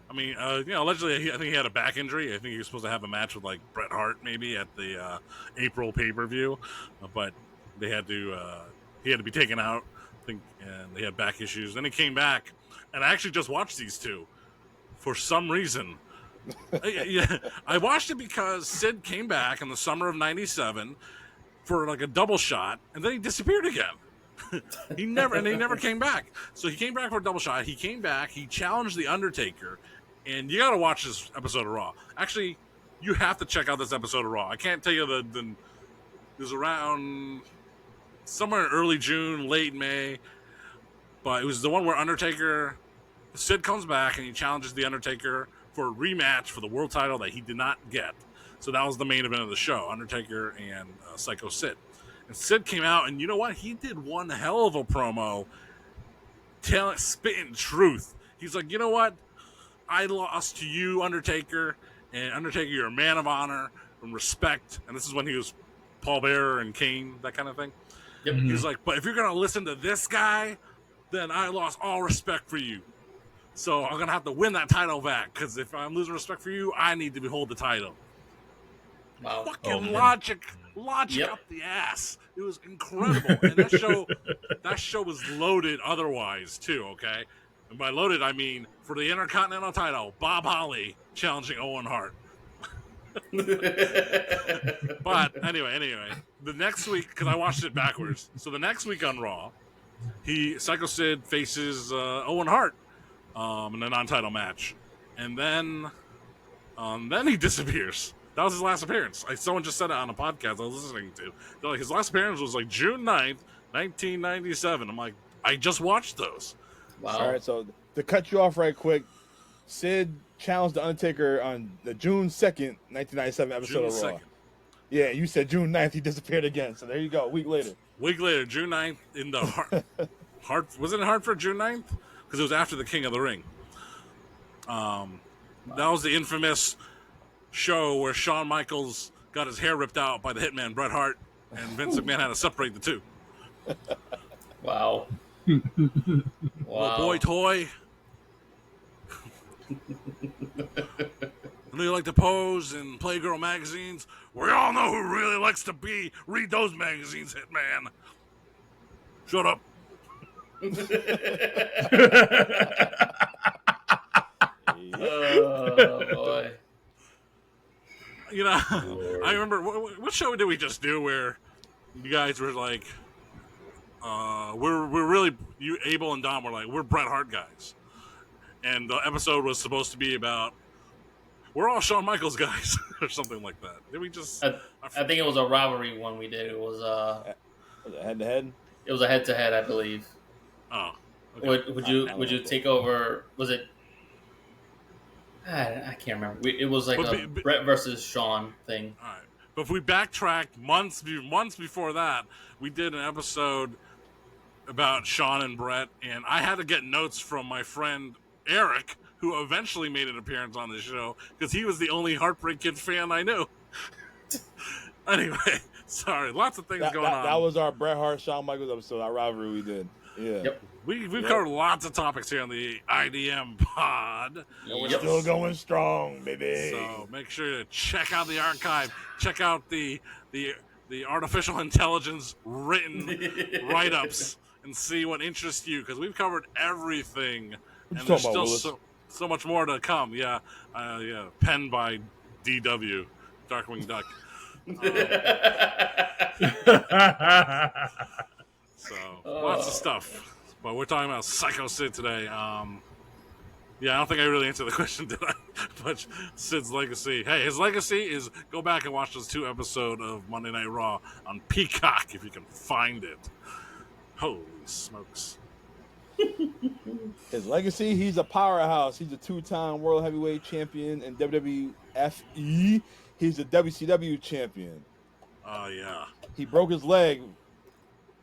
I mean, allegedly, I think he had a back injury. I think he was supposed to have a match with like Bret Hart maybe at the April pay-per-view, but he had to be taken out. I think, and they had back issues. Then he came back, and I actually just watched these two for some reason. I watched it because Sid came back in the summer of '97 for like a double shot, and then he disappeared again. he never came back. So he came back for a double shot. He came back. He challenged the Undertaker, and you got to watch this episode of Raw. Actually, you have to check out this episode of Raw. I can't tell you it was around somewhere in early June, late May, but it was the one where Sid comes back and he challenges the Undertaker for a rematch for the world title that he did not get. So that was the main event of the show, Undertaker and Sycho Sid. And Sid came out, and you know what? He did one hell of a promo, spitting truth. He's like, you know what? I lost to you, Undertaker, and Undertaker, you're a man of honor and respect. And this is when he was Paul Bearer and Kane, that kind of thing. Yep. He's like, but if you're going to listen to this guy, then I lost all respect for you. So I'm going to have to win that title back, because if I'm losing respect for you, I need to hold the title. Wow. Fucking logic up the ass. It was incredible. And that show was loaded otherwise, too, okay? And by loaded, I mean for the Intercontinental title, Bob Holly challenging Owen Hart. But anyway, the next week, because I watched it backwards, so the next week on Raw, Sycho Sid faces Owen Hart in a non-title match, and then he disappears. That was his last appearance. Someone just said it on a podcast I was listening to. They're like, his last appearance was like June 9th, 1997. I'm like, I just watched those. Wow. All right, so to cut you off right quick, Sid challenged The Undertaker on the June 2nd, 1997 episode of Raw. 2nd. Yeah, you said June 9th, he disappeared again. So there you go, a week later. June 9th in the was it in Hartford, June 9th? Because it was after the King of the Ring. That was the infamous show where Shawn Michaels got his hair ripped out by the hitman Bret Hart, and Vince McMahon had to separate the two. Wow. Little boy toy. and they like to pose in Playgirl magazines. We all know who really likes to read those magazines, Hitman. Shut up. Oh boy. You know, I remember what show did we just do where you guys were like, we're really, you, Abel and Dom were like, we're Bret Hart guys, and the episode was supposed to be about we're all Shawn Michaels guys or something like that. Did we just? I think it was a rivalry one we did. It was Head to head. It was a head to head, I believe. Oh, okay. Would you take over? Was it? I can't remember. It was like a Brett versus Shawn thing. All right, but if we backtracked months before that, we did an episode about Shawn and Brett, and I had to get notes from my friend Eric, who eventually made an appearance on the show because he was the only Heartbreak Kid fan I knew. Anyway, sorry, lots of things going on. That was our Bret Hart Shawn Michaels episode, our rivalry we did. Yeah. Yep. We've covered lots of topics here on the IDM pod. And we're still going strong, baby. So make sure to check out the archive. Check out the artificial intelligence written write-ups and see what interests you, because we've covered everything. And there's still so much more to come. Yeah, penned by DW, Darkwing Duck. So lots of stuff. But we're talking about Sycho Sid today. I don't think I really answered the question, did I? But Sid's legacy. Hey, his legacy is go back and watch those 2 episodes of Monday Night Raw on Peacock if you can find it. Holy smokes. His legacy, he's a powerhouse. He's a 2-time world heavyweight champion in WWFE. He's a WCW champion. Yeah. He broke his leg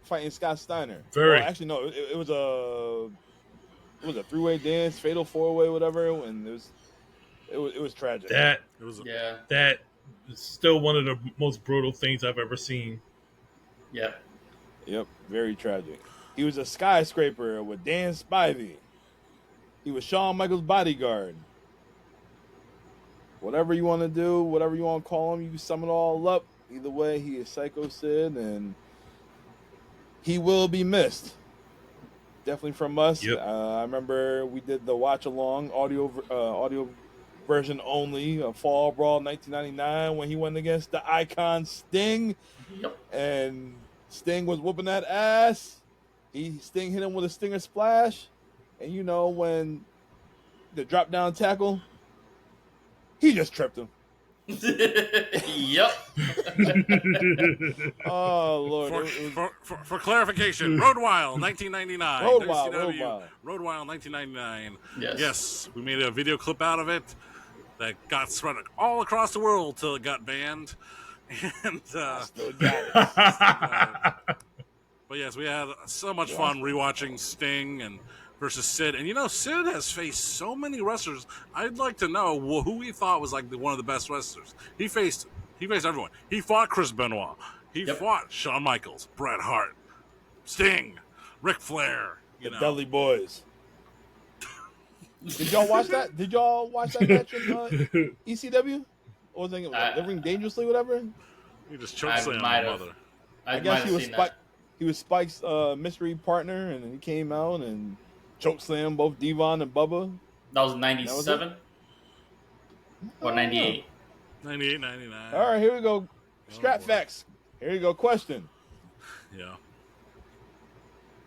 fighting Scott Steiner. Very. Well, actually, no. It was a 3-way dance, fatal 4-way, whatever, and it was tragic. That is still one of the most brutal things I've ever seen. Yeah. Yep. Very tragic. He was a skyscraper with Dan Spivey. He was Shawn Michaels' bodyguard. Whatever you want to do, whatever you want to call him, you sum it all up. Either way, he is Sycho Sid, and he will be missed. Definitely from us. Yep. I remember we did the watch along audio version only of Fall Brawl 1999 when he went against the icon Sting. Yep. And Sting was whooping that ass. Sting hit him with a Stinger splash. And you know, when the drop down tackle, he just tripped him. Yep. Oh, Lord. For clarification, Road Wild 1999. Road Wild. Road Wild 1999. Yes. Yes, we made a video clip out of it that got spread all across the world till it got banned. And Still got it. but yes, we had so much fun rewatching Sting and versus Sid. And you know, Sid has faced so many wrestlers. I'd like to know who he thought was like one of the best wrestlers. He faced everyone. He fought Chris Benoit. He fought Shawn Michaels, Bret Hart, Sting, Ric Flair. The Dudley Boys. Did y'all watch that? Did y'all watch that match in ECW? Or was it Living Dangerously, whatever? He just chokeslammed my mother. I guess he was Spike's mystery partner, and he came out and chokeslammed both Devon and Bubba. That was 97 or 98. 98, 99. All right, here we go. Strap facts. Here you go. Question. Yeah.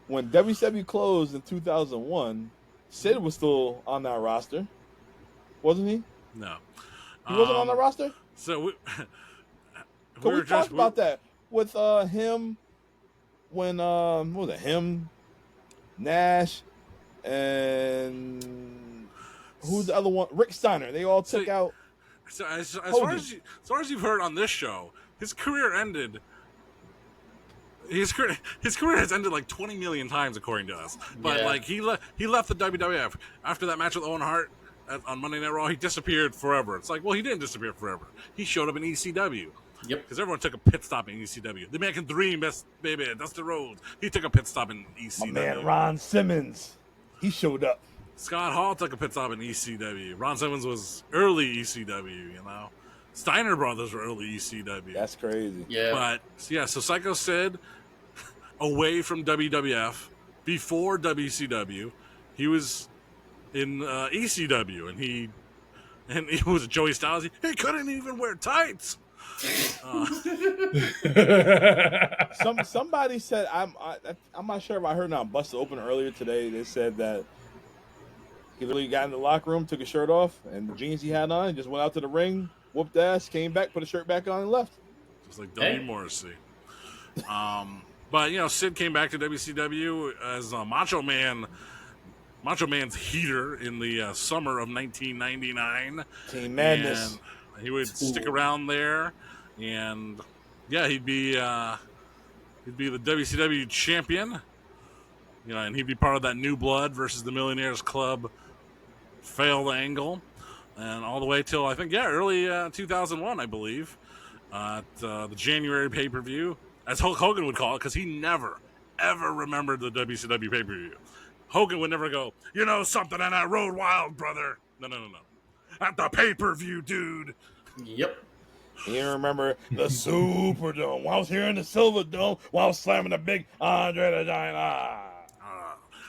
When WCW closed in 2001, Sid was still on that roster, wasn't he? No. He wasn't on the roster? So we talked about that with him when what was it? Him, Nash, and who's the other one? Rick Steiner. They all took out. So as far as you've heard on this show, his career ended. His career has ended like 20 million times, according to us. But like he left the WWF after that match with Owen Hart on Monday Night Raw. He disappeared forever. It's like, well, he didn't disappear forever. He showed up in ECW. Yep. Because everyone took a pit stop in ECW. The American Dream, best baby, Dusty Rhodes. He took a pit stop in ECW. My man Ron Simmons, he showed up. Scott Hall took a pit stop in ECW. Ron Simmons was early ECW, you know. Steiner Brothers were early ECW. That's crazy. Yeah. But, yeah, so Sycho Sid, away from WWF, before WCW, he was in ECW, and he was Joey Styles. He couldn't even wear tights. Somebody said I'm not sure if I heard on Busted Open earlier today. They said that he literally got in the locker room, took his shirt off, and the jeans he had on, just went out to the ring, whooped ass, came back, put his shirt back on, and left. Just like W. Morrissey. But you know, Sid came back to WCW as Macho Man's heater in the summer of 1999. Team Madness. And he would stick around there, and yeah, he'd be the WCW champion. You know, and he'd be part of that New Blood versus the Millionaires Club failed angle, and all the way till I think early 2001, I believe, at the January pay-per-view, as Hulk Hogan would call it, because he never ever remembered the WCW pay-per-view. Hogan would never go, you know something on that Road Wild, brother. No. At the pay-per-view, dude. Yep. You remember the Superdome? While I was here in the Silverdome, while I was slamming the big Andre the Giant.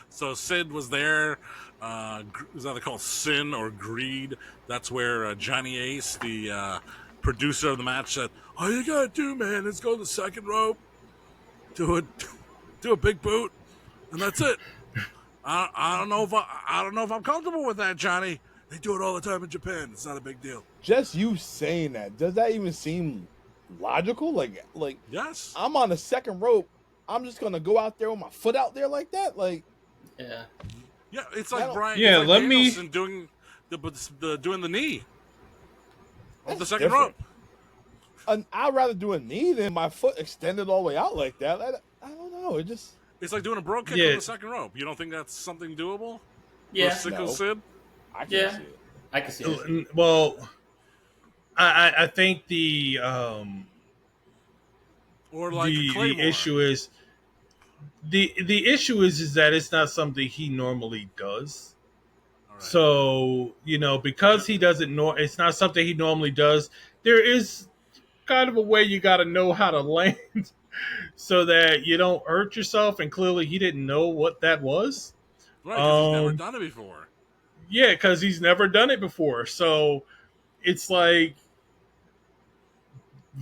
So Sid was there. Was that called Sin or Greed? That's where Johnny Ace, the producer of the match, said, "All you gotta do, man, is go to the second rope, do a big boot, and that's it." I don't know if I'm comfortable with that, Johnny. They do it all the time in Japan. It's not a big deal. Just you saying that, does that even seem logical? Like Yes. I'm on the second rope. I'm just gonna go out there with my foot out there like that, like. Yeah. Yeah, it's like Brian. Yeah, it's like let me- Danielson doing the knee on the second different. rope. I'd rather do a knee than my foot extended all the way out like that. I don't know. It just It's like doing a bro kick Yeah. on the second rope. You don't think that's something doable? Yeah. For Sycho No. Sid? I can't Yeah. see it. I can see it. Well, I think the Or like a Claymore? the issue is the issue is that it's not something he normally does. All right. So, you know, because he doesn't know, it's not something he normally does. There is kind of a way you got to know how to land so that you don't hurt yourself. And clearly, he didn't know what that was. Right, because he's never done it before. Yeah, because he's never done it before. So it's like,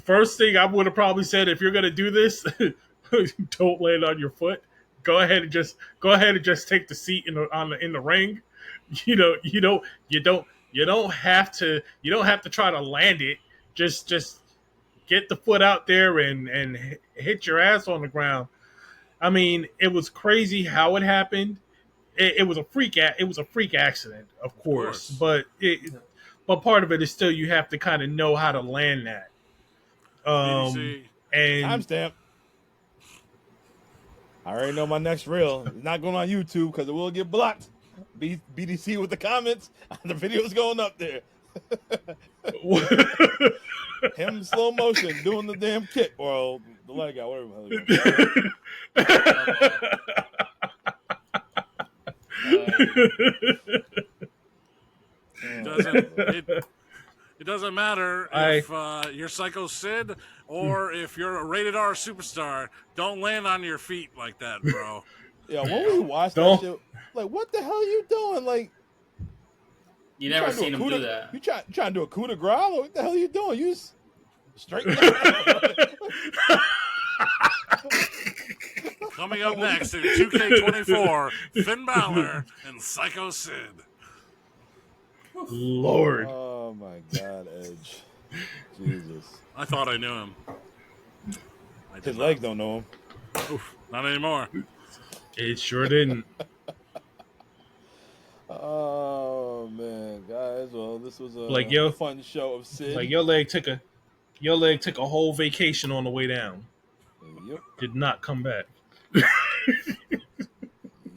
first thing I would have probably said, if you're going to do this, don't land on your foot. Go ahead and just take the seat in the ring. You know, you don't have to try to land it. Just get the foot out there and hit your ass on the ground. I mean, it was crazy how it happened. It was a freak accident, of course. But part of it is still you have to kind of know how to land that. BBC. And Timestamp. I already know my next reel. It's not going on YouTube because it will get blocked. BDC with the comments. The video's going up there. Him in slow motion doing the damn kick or the leg out, whatever the hell It doesn't matter if you're Sycho Sid or if you're a rated R superstar. Don't land on your feet like that, bro. Yeah, when we watched that shit, like, what the hell are you doing? Like, You never seen him do that. You trying to do a coup de grace? Like, what the hell are you doing? You just straight down. Coming up next in 2K24, Finn Balor and Sycho Sid. Lord. Oh my God, Edge. Jesus. I thought I knew him. I did His not. legs don't know him. Oof, not anymore. It sure didn't. Oh man, guys. Well, this was a Like, yo. fun show of Sid. Like your leg took a whole vacation on the way down. Yep. Did not come back.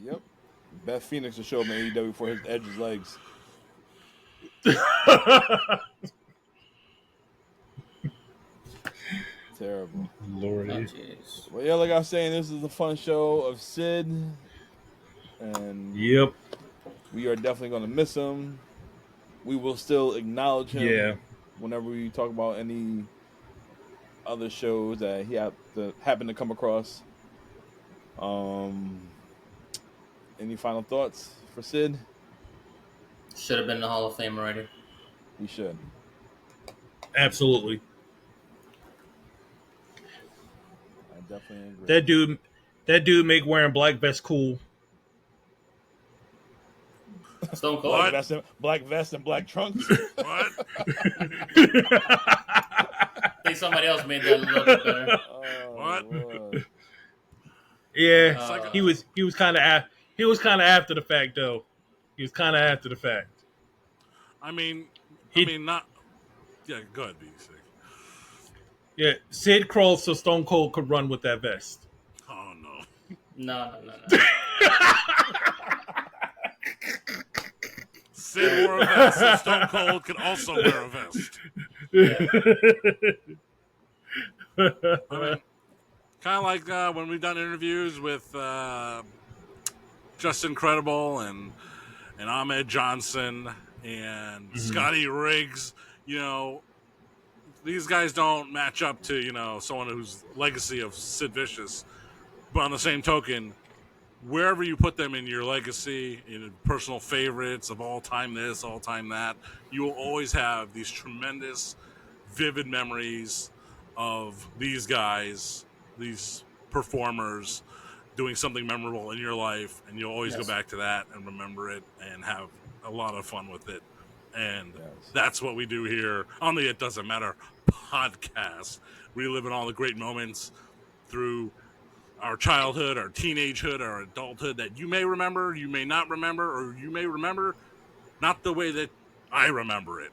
Yep. Beth Phoenix will show him in AEW for his Edge's legs. Terrible. Lord. Oh, jeez. Well, yeah, like I was saying, this is a fun show of Sid. And Yep. We are definitely going to miss him. We will still acknowledge him Yeah. whenever we talk about any other shows that he happened to come across. Any final thoughts for Sid? Should have been in the Hall of Fame already. He should. Absolutely. I definitely agree. That dude make wearing black vest cool. Stone Cold. Black vest and black trunks. What? I think somebody else made that a little bit better. What? Lord. Yeah, he was kind of after the fact though. He was kind of after the fact. I mean, not. Yeah, go ahead, BC. Yeah, Sid crawled so Stone Cold could run with that vest. Oh no. No. Sid wore a vest, so Stone Cold could also wear a vest. I mean, kind of like when we've done interviews with Just Incredible and Ahmed Johnson and Scotty Riggs. You know, these guys don't match up to someone whose legacy of Sid Vicious. But on the same token, wherever you put them in your legacy, in personal favorites of all time this, all time that, you will always have these tremendous, vivid memories of these guys, these performers doing something memorable in your life, and you'll always go back to that and remember it and have a lot of fun with it. And that's what we do here on the It Doesn't Matter podcast. Reliving all the great moments through our childhood, our teenagehood, our adulthood that you may remember, you may not remember, or you may remember not the way that I remember it.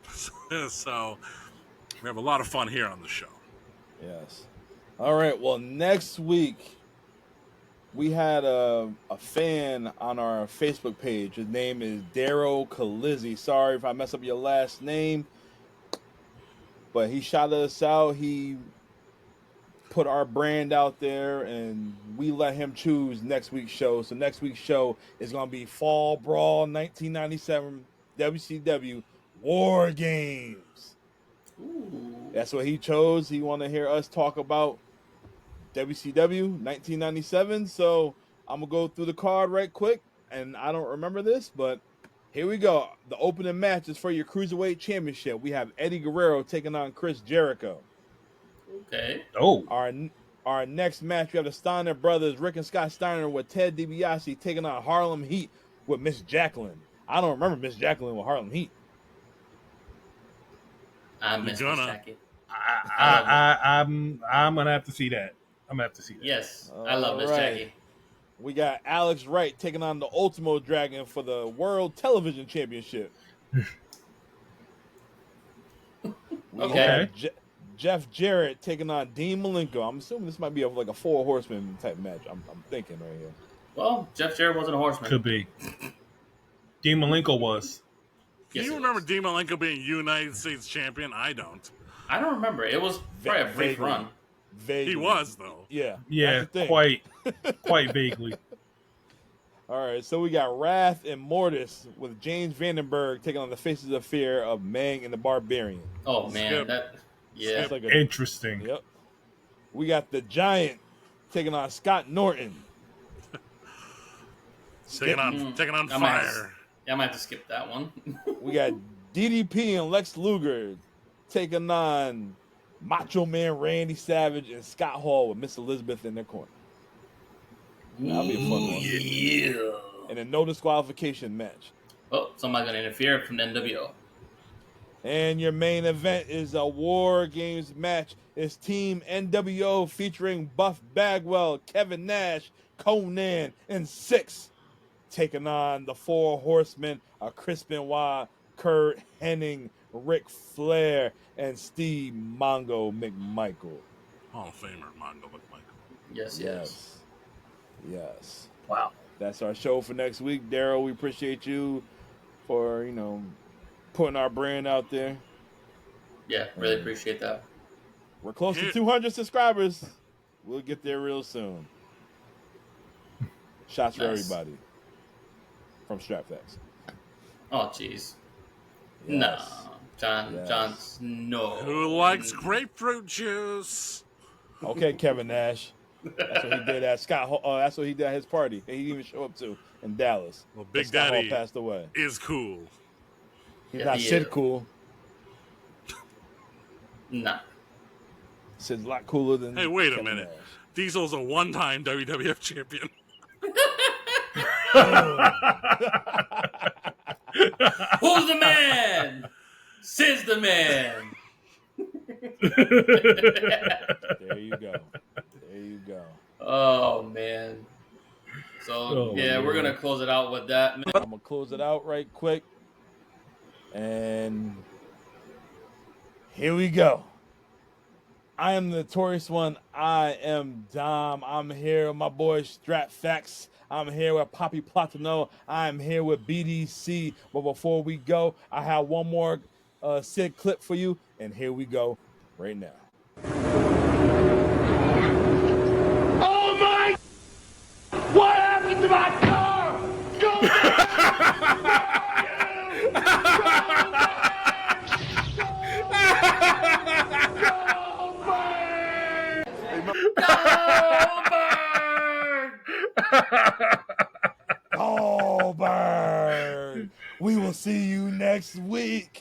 So we have a lot of fun here on the show. Yes. All right. Well, next week we had a fan on our Facebook page. His name is Darrow Calizzi. Sorry if I mess up your last name, but he shouted us out. He put our brand out there, and we let him choose next week's show. So next week's show is going to be Fall Brawl 1997 WCW War Games. Ooh. That's what he chose. He wanted to hear us talk about WCW 1997. So I'm going to go through the card right quick, and I don't remember this, but here we go. The opening match is for your Cruiserweight Championship. We have Eddie Guerrero taking on Chris Jericho. Okay. Oh. Our next match, we have the Steiner brothers, Rick and Scott Steiner, with Ted DiBiase taking on Harlem Heat with Miss Jacqueline. I don't remember Miss Jacqueline with Harlem Heat. I miss Miss Jackie. I'm gonna have to see that. I'm gonna have to see that. Yes, I love Miss Jackie. We got Alex Wright taking on the Ultimo Dragon for the World Television Championship. Okay. Jeff Jarrett taking on Dean Malenko. I'm assuming this might be like a 4 horseman type match. I'm thinking right here. Well, Jeff Jarrett wasn't a horseman. Could be. Dean Malenko was. Do you remember Dean Malenko being United States champion? I don't. I don't remember. It was probably a brief run. Vaguely. He was, though. Yeah. Yeah, quite vaguely. All right, so we got Wrath and Mortis with James Vandenberg taking on the Faces of Fear of Mang and the Barbarian. Oh, man. That's like interesting. Yep. We got the Giant taking on Scott Norton. Taking on fire. I might have to skip that one. We got DDP and Lex Luger taking on Macho Man Randy Savage and Scott Hall with Miss Elizabeth in their corner. That'll be a fun one. Yeah. And a no disqualification match. Oh, somebody's going to interfere from the NWO. And your main event is a War Games match. It's Team NWO featuring Buff Bagwell, Kevin Nash, Conan, and Six taking on the 4 Horsemen of Chris Benoit, Kurt Hennig, Ric Flair, and Steve Mongo McMichael. Hall of Famer Mongo McMichael. Yes. Wow. That's our show for next week. Daryl, we appreciate you for, putting our brand out there. Yeah, really appreciate that. We're close to 200 subscribers. We'll get there real soon. Shots for everybody from Strapfax. Oh, jeez. Yes. No, John. Yes. John's no. Who likes grapefruit juice? Okay, Kevin Nash. That's what he did at Scott Hall. That's what he did at his party. He didn't even show up to in Dallas. Well, Big Scott Hall Daddy passed away. is cool. He's Yeah, not he Sid is. cool. Nah. Sid's a lot cooler than. Hey, wait a Kevin minute. Nash. Diesel's a one-time WWF champion. Who's the man? Sid's the man. There you go. There you go. Oh man. So yeah, we're gonna close it out with that. Man. I'm gonna close it out right quick. And here we go. I am the notorious one. I am Dom. I'm here with my boy Strat Facts. I'm here with Poppy Platino. I'm here with BDC. But before we go, I have one more Sid clip for you. And here we go right now. Oh my! What happened to my car? Go Goldberg! We will see you next week.